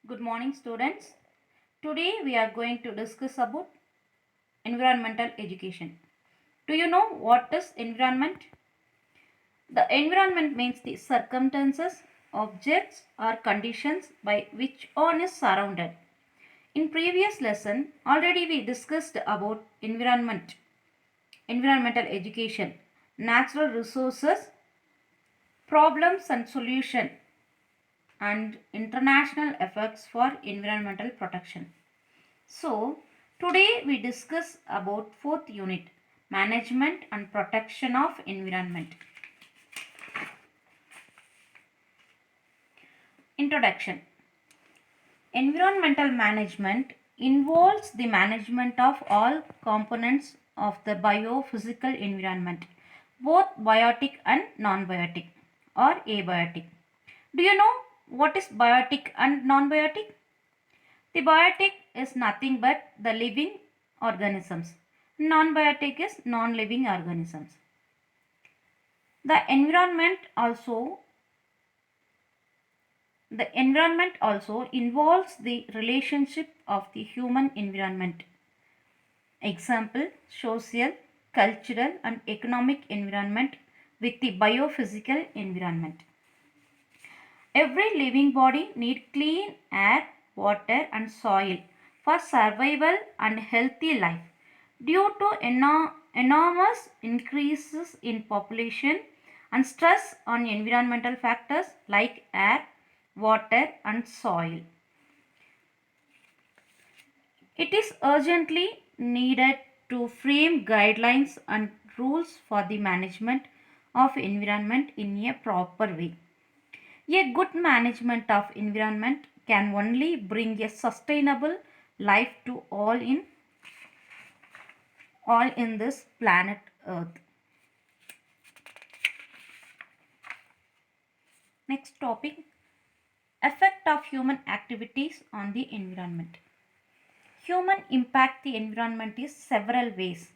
Good morning, students. Today we are going to discuss about environmental education. Do you know what is environment? The environment means the circumstances, objects or conditions by which one is surrounded. In previous lesson already we discussed about environmental education, natural resources, problems and solution and international efforts for environmental protection. So, today we discuss about fourth unit, management and protection of environment. Introduction. Environmental management involves the management of all components of the biophysical environment, both biotic and non-biotic or abiotic. Do you know what is biotic and non-biotic? The biotic is nothing but the living organisms. Non-biotic is non-living organisms. The environment also involves the relationship of the human environment. Example, social, cultural and economic environment with the biophysical environment. Every living body needs clean air, water and soil for survival and healthy life. Due to enormous increases in population and stress on environmental factors like air, water and soil, it is urgently needed to frame guidelines and rules for the management of environment in a proper way. A good management of environment can only bring a sustainable life to all in this planet Earth. Next topic, effect of human activities on the environment. Human impact the environment is several ways.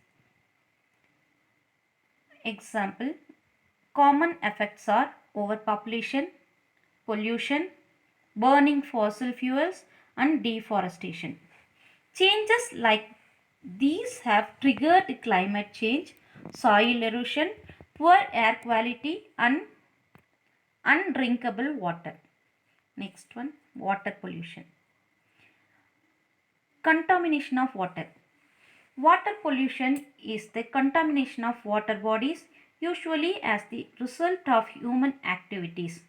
Example, common effects are overpopulation, pollution, burning fossil fuels and deforestation. Changes like these have triggered climate change, soil erosion, poor air quality and undrinkable water. Next one, water pollution. Contamination of water. Water pollution is the contamination of water bodies, usually as the result of human activities.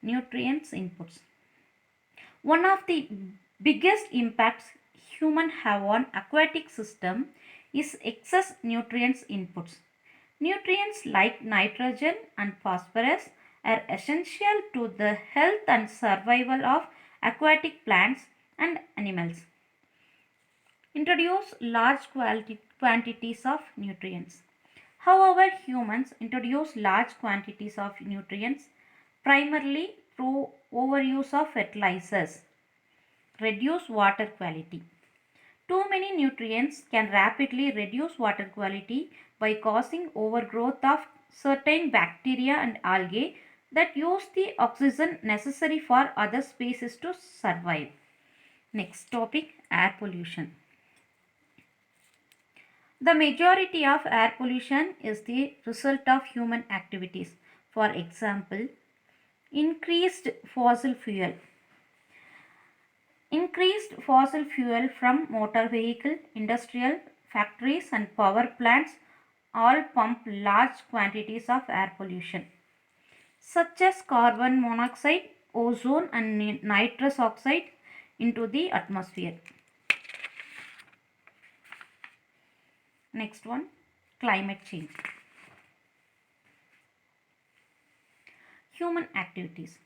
Nutrients inputs. One of the biggest impacts humans have on aquatic system is excess nutrients inputs. Nutrients like nitrogen and phosphorus are essential to the health and survival of aquatic plants and animals. Introduce large quantities of nutrients. However, humans introduce large quantities of nutrients primarily through overuse of fertilizers, reduce water quality. Too many nutrients can rapidly reduce water quality by causing overgrowth of certain bacteria and algae that use the oxygen necessary for other species to survive. Next topic, air pollution. The majority of air pollution is the result of human activities. For example, increased fossil fuel. Increased fossil fuel from motor vehicle, industrial, factories and power plants all pump large quantities of air pollution, such as carbon monoxide, ozone and nitrous oxide into the atmosphere. Next one, climate change. Human activities.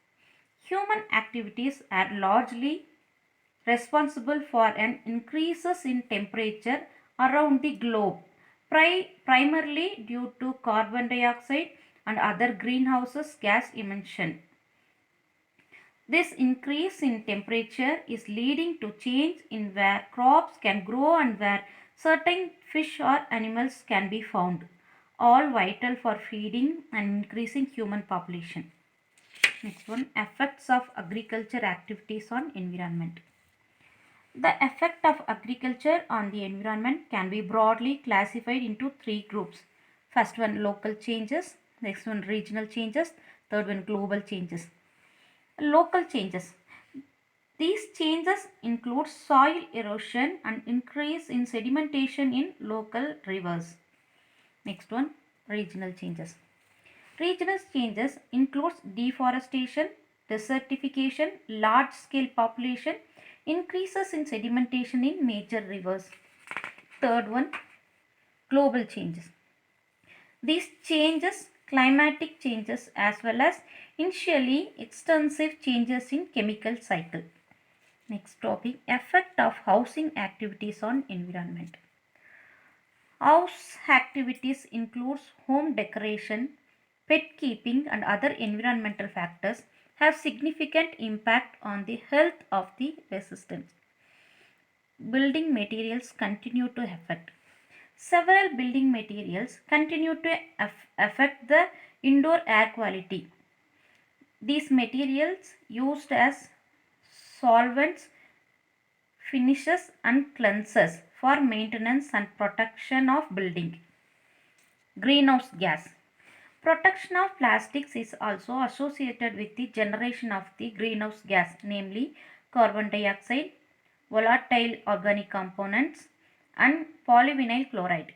Human activities are largely responsible for an increases in temperature around the globe, primarily due to carbon dioxide and other greenhouse gas emission. This increase in temperature is leading to change in where crops can grow and where certain fish or animals can be found, all vital for feeding and increasing human population. Next one, effects of agriculture activities on environment. The effect of agriculture on the environment can be broadly classified into three groups. First one, local changes. Next one, regional changes. Third one, global changes. Local changes. These changes include soil erosion and increase in sedimentation in local rivers. Next one, regional changes. Regional changes includes deforestation, desertification, large-scale population, increases in sedimentation in major rivers. Third one, global changes. These changes, climatic changes as well as initially extensive changes in chemical cycle. Next topic, effect of housing activities on environment. House activities includes home decoration, pet keeping and other environmental factors have significant impact on the health of the residents. Building materials continue to affect. Several building materials continue to affect the indoor air quality. These materials used as solvents, finishes and cleansers for maintenance and protection of building. Greenhouse gas. Protection of plastics is also associated with the generation of the greenhouse gas, namely carbon dioxide, volatile organic components and polyvinyl chloride,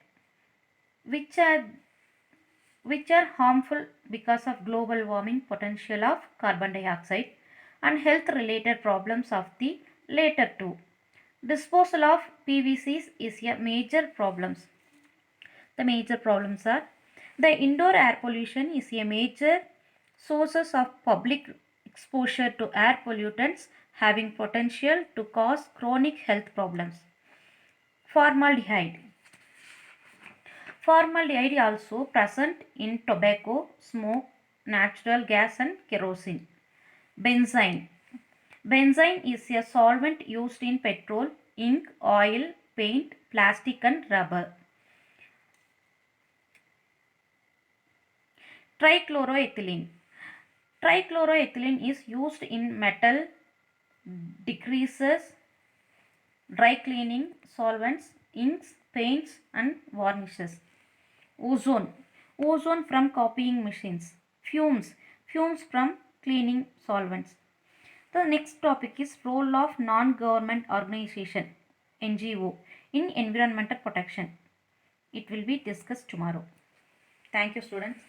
which are harmful because of global warming potential of carbon dioxide and health related problems of the latter two. Disposal of PVCs is a major problem. The major problems are the indoor air pollution is a major sources of public exposure to air pollutants having potential to cause chronic health problems. Formaldehyde. Formaldehyde also present in tobacco, smoke, natural gas and kerosene. Benzene. Benzene is a solvent used in petrol, ink, oil, paint, plastic and rubber. Trichloroethylene. Trichloroethylene is used in metal degreasers, dry cleaning solvents, inks, paints and varnishes. Ozone. Ozone from copying machines. Fumes. Fumes from cleaning solvents. The next topic is role of non-government organization NGO in environmental protection. It will be discussed tomorrow. Thank you, students.